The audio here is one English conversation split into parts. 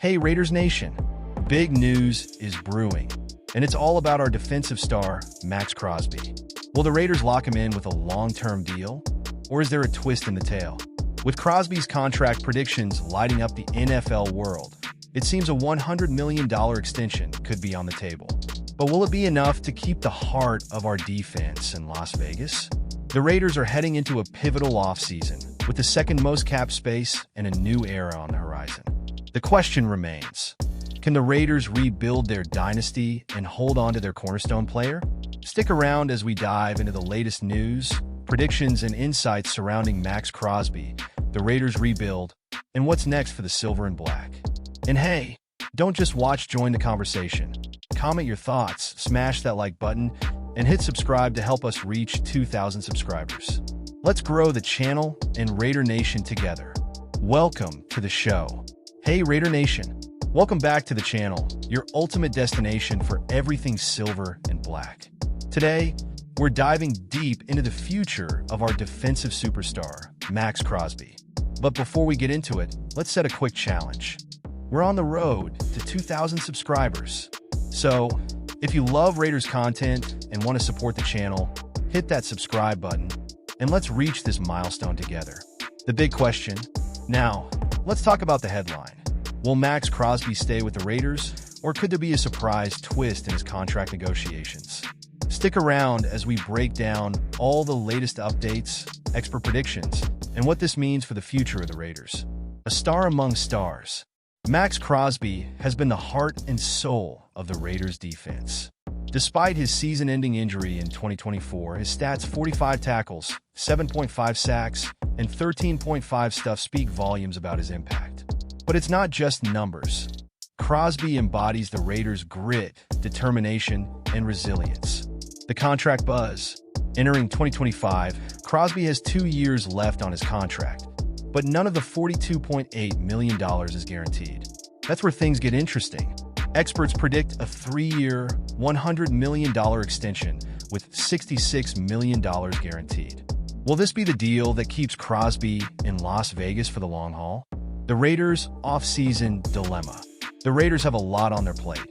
Hey Raiders Nation, big news is brewing, and it's all about our defensive star, Maxx Crosby. Will the Raiders lock him in with a long-term deal, or is there a twist in the tale? With Crosby's contract predictions lighting up the NFL world, it seems a $100 million extension could be on the table. But will it be enough to keep the heart of our defense in Las Vegas? The Raiders are heading into a pivotal offseason with the second most cap space and a new era on the horizon. The question remains, can the Raiders rebuild their dynasty and hold on to their cornerstone player? Stick around as we dive into the latest news, predictions, and insights surrounding Maxx Crosby, the Raiders rebuild, and what's next for the silver and black. And hey, don't just watch, join the conversation. Comment your thoughts, smash that like button, and hit subscribe to help us reach 2,000 subscribers. Let's grow the channel and Raider Nation together. Welcome to the show. Hey Raider Nation, welcome back to the channel, your ultimate destination for everything silver and black. Today, we're diving deep into the future of our defensive superstar, Maxx Crosby. But before we get into it, let's set a quick challenge. We're on the road to 2,000 subscribers. So, if you love Raiders content and want to support the channel, hit that subscribe button, and let's reach this milestone together. The big question. Now, let's talk about the headline. Will Maxx Crosby stay with the Raiders, or could there be a surprise twist in his contract negotiations? Stick around as we break down all the latest updates, expert predictions, and what this means for the future of the Raiders. A star among stars, Maxx Crosby has been the heart and soul of the Raiders defense. Despite his season-ending injury in 2024, his stats 45 tackles, 7.5 sacks, and 13.5 stuffs speak volumes about his impact. But it's not just numbers. Crosby embodies the Raiders' grit, determination, and resilience. The contract buzz. Entering 2025, Crosby has 2 years left on his contract, but none of the $42.8 million is guaranteed. That's where things get interesting. Experts predict a 3-year, $100 million extension with $66 million guaranteed. Will this be the deal that keeps Crosby in Las Vegas for the long haul? The Raiders' off-season dilemma. The Raiders have a lot on their plate.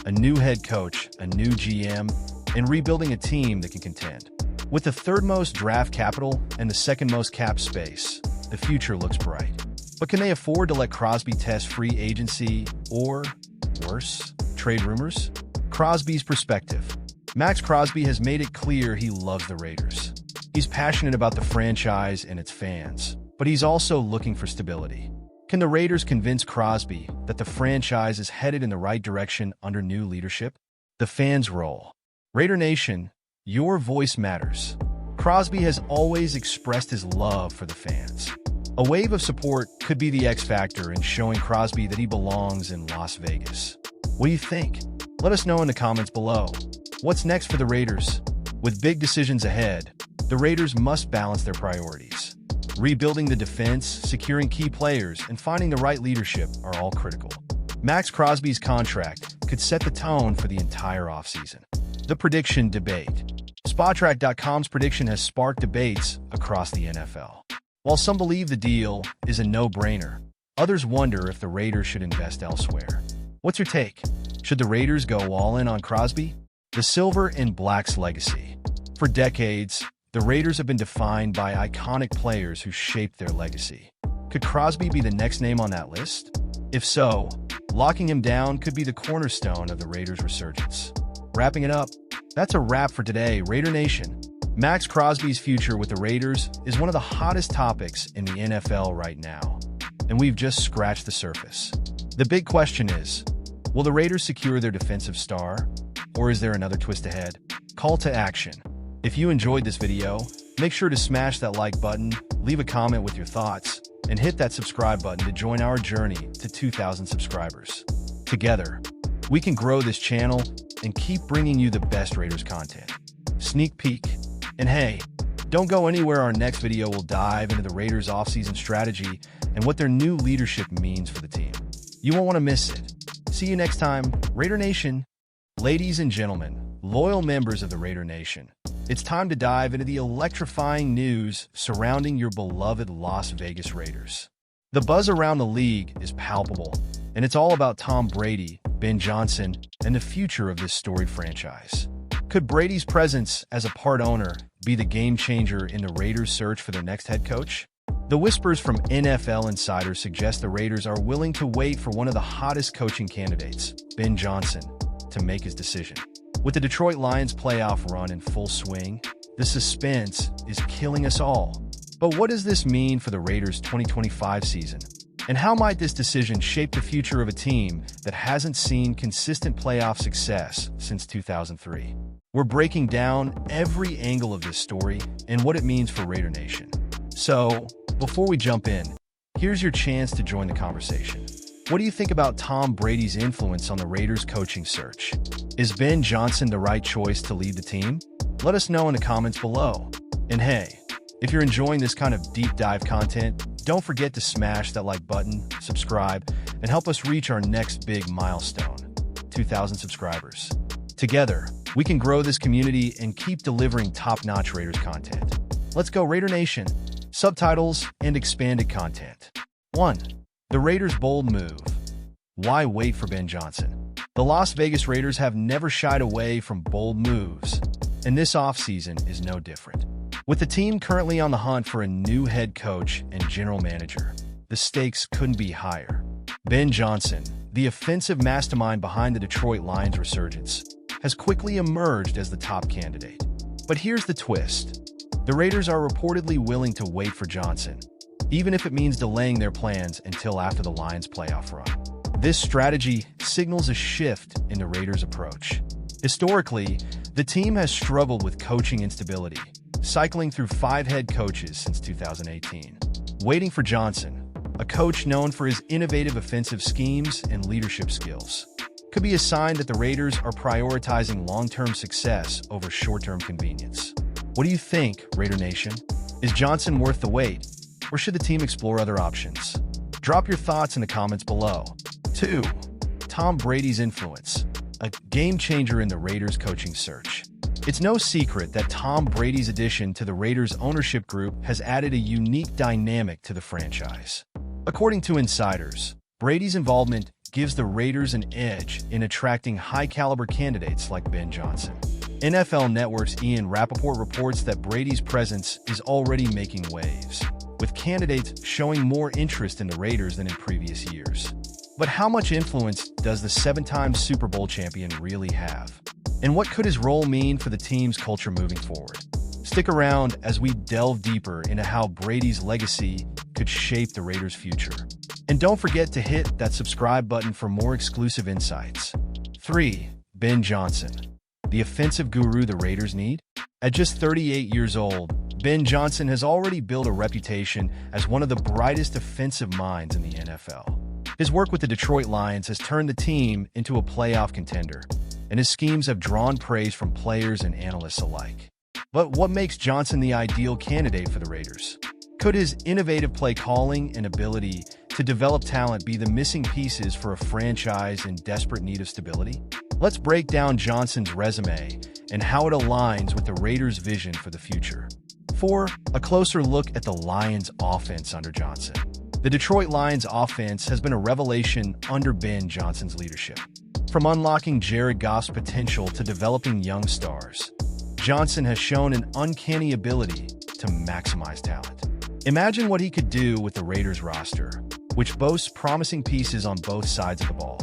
A new head coach, a new GM, and rebuilding a team that can contend. With the third most draft capital and the second most cap space, the future looks bright. But can they afford to let Crosby test free agency or, worse, trade rumors? Crosby's perspective. Maxx Crosby has made it clear he loves the Raiders. He's passionate about the franchise and its fans, but he's also looking for stability. Can the Raiders convince Crosby that the franchise is headed in the right direction under new leadership? The fans' role. Raider Nation, your voice matters. Crosby has always expressed his love for the fans. A wave of support could be the X factor in showing Crosby that he belongs in Las Vegas. What do you think? Let us know in the comments below. What's next for the Raiders? With big decisions ahead, the Raiders must balance their priorities. Rebuilding the defense, securing key players, and finding the right leadership are all critical. Maxx Crosby's contract could set the tone for the entire offseason. The prediction debate. Spotrac.com's prediction has sparked debates across the NFL. While some believe the deal is a no-brainer, others wonder if the Raiders should invest elsewhere. What's your take? Should the Raiders go all in on Crosby? The Silver and Black's legacy. For decades, the Raiders have been defined by iconic players who shaped their legacy. Could Crosby be the next name on that list? If so, locking him down could be the cornerstone of the Raiders' resurgence. Wrapping it up, that's a wrap for today, Raider Nation. Maxx Crosby's future with the Raiders is one of the hottest topics in the NFL right now, and we've just scratched the surface. The big question is, will the Raiders secure their defensive star, or is there another twist ahead? Call to action. If you enjoyed this video, make sure to smash that like button, leave a comment with your thoughts, and hit that subscribe button to join our journey to 2,000 subscribers. Together, we can grow this channel and keep bringing you the best Raiders content. Sneak peek. And hey, don't go anywhere. Our next video will dive into the Raiders' offseason strategy and what their new leadership means for the team. You won't want to miss it. See you next time, Raider Nation. Ladies and gentlemen, loyal members of the Raider Nation, it's time to dive into the electrifying news surrounding your beloved Las Vegas Raiders. The buzz around the league is palpable, And it's all about Tom Brady, Ben Johnson, and the future of this storied franchise. Could Brady's presence as a part owner be the game changer in the Raiders' search for their next head coach? The whispers from NFL insiders suggest the Raiders are willing to wait for one of the hottest coaching candidates, Ben Johnson, to make his decision. With the Detroit Lions playoff run in full swing, the suspense is killing us all. But what does this mean for the Raiders' 2025 season? And how might this decision shape the future of a team that hasn't seen consistent playoff success since 2003? We're breaking down every angle of this story and what it means for Raider Nation. So, before we jump in, here's your chance to join the conversation. What do you think about Tom Brady's influence on the Raiders' coaching search? Is Ben Johnson the right choice to lead the team? Let us know in the comments below. And hey, if you're enjoying this kind of deep dive content, don't forget to smash that like button, subscribe, and help us reach our next big milestone, 2,000 subscribers. Together, we can grow this community and keep delivering top-notch Raiders content. Let's go, Raider Nation! Subtitles and expanded content. 1. The Raiders' bold move. Why wait for Ben Johnson? The Las Vegas Raiders have never shied away from bold moves, and this offseason is no different. With the team currently on the hunt for a new head coach and general manager, the stakes couldn't be higher. Ben Johnson, the offensive mastermind behind the Detroit Lions' resurgence, has quickly emerged as the top candidate. But here's the twist. The Raiders are reportedly willing to wait for Johnson, even if it means delaying their plans until after the Lions' playoff run. This strategy signals a shift in the Raiders' approach. Historically, the team has struggled with coaching instability, cycling through 5 head coaches since 2018. Waiting for Johnson, a coach known for his innovative offensive schemes and leadership skills, could be a sign that the Raiders are prioritizing long-term success over short-term convenience. What do you think, Raider Nation? Is Johnson worth the wait, or should the team explore other options? Drop your thoughts in the comments below. 2. Tom Brady's influence, a game-changer in the Raiders' coaching search. It's no secret that Tom Brady's addition to the Raiders' ownership group has added a unique dynamic to the franchise. According to insiders, Brady's involvement gives the Raiders an edge in attracting high-caliber candidates like Ben Johnson. NFL Network's Ian Rappaport reports that Brady's presence is already making waves, with candidates showing more interest in the Raiders than in previous years. But how much influence does the 7-time Super Bowl champion really have? And what could his role mean for the team's culture moving forward? Stick around as we delve deeper into how Brady's legacy could shape the Raiders' future. And don't forget to hit that subscribe button for more exclusive insights. 3. Ben Johnson, the offensive guru the Raiders need? At just 38 years old, Ben Johnson has already built a reputation as one of the brightest offensive minds in the NFL. His work with the Detroit Lions has turned the team into a playoff contender, and his schemes have drawn praise from players and analysts alike. But what makes Johnson the ideal candidate for the Raiders? Could his innovative play calling and ability to develop talent be the missing pieces for a franchise in desperate need of stability? Let's break down Johnson's resume and how it aligns with the Raiders' vision for the future. 4. A closer look at the Lions' offense under Johnson. The Detroit Lions' offense has been a revelation under Ben Johnson's leadership. From unlocking Jared Goff's potential to developing young stars, Johnson has shown an uncanny ability to maximize talent. Imagine what he could do with the Raiders roster, which boasts promising pieces on both sides of the ball.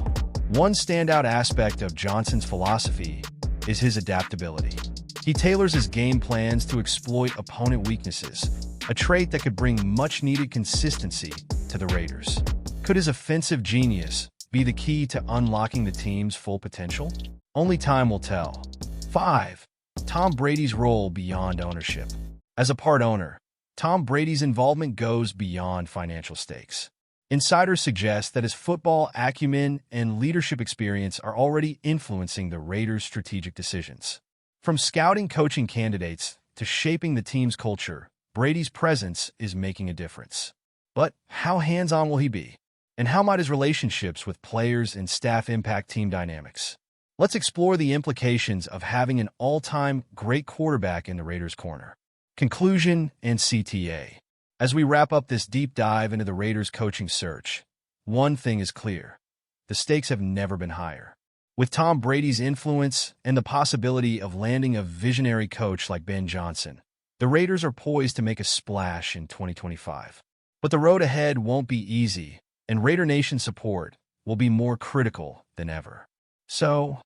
One standout aspect of Johnson's philosophy is his adaptability. He tailors his game plans to exploit opponent weaknesses, a trait that could bring much-needed consistency to the Raiders. Could his offensive genius be the key to unlocking the team's full potential? Only time will tell. 5. Tom Brady's role beyond ownership. As a part owner, Tom Brady's involvement goes beyond financial stakes. Insiders suggest that his football acumen and leadership experience are already influencing the Raiders' strategic decisions. From scouting coaching candidates to shaping the team's culture, Brady's presence is making a difference. But how hands-on will he be? And how might his relationships with players and staff impact team dynamics? Let's explore the implications of having an all-time great quarterback in the Raiders' corner. Conclusion and CTA. As we wrap up this deep dive into the Raiders' coaching search, one thing is clear. the stakes have never been higher. With Tom Brady's influence and the possibility of landing a visionary coach like Ben Johnson, the Raiders are poised to make a splash in 2025. But the road ahead won't be easy, and Raider Nation support will be more critical than ever. So,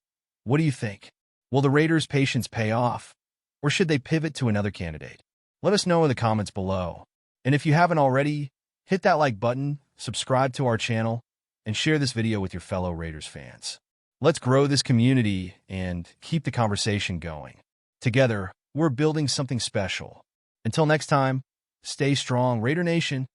what do you think? Will the Raiders' patience pay off, or should they pivot to another candidate? Let us know in the comments below. And if you haven't already, hit that like button, subscribe to our channel, and share this video with your fellow Raiders fans. Let's grow this community and keep the conversation going. Together, we're building something special. Until next time, stay strong, Raider Nation.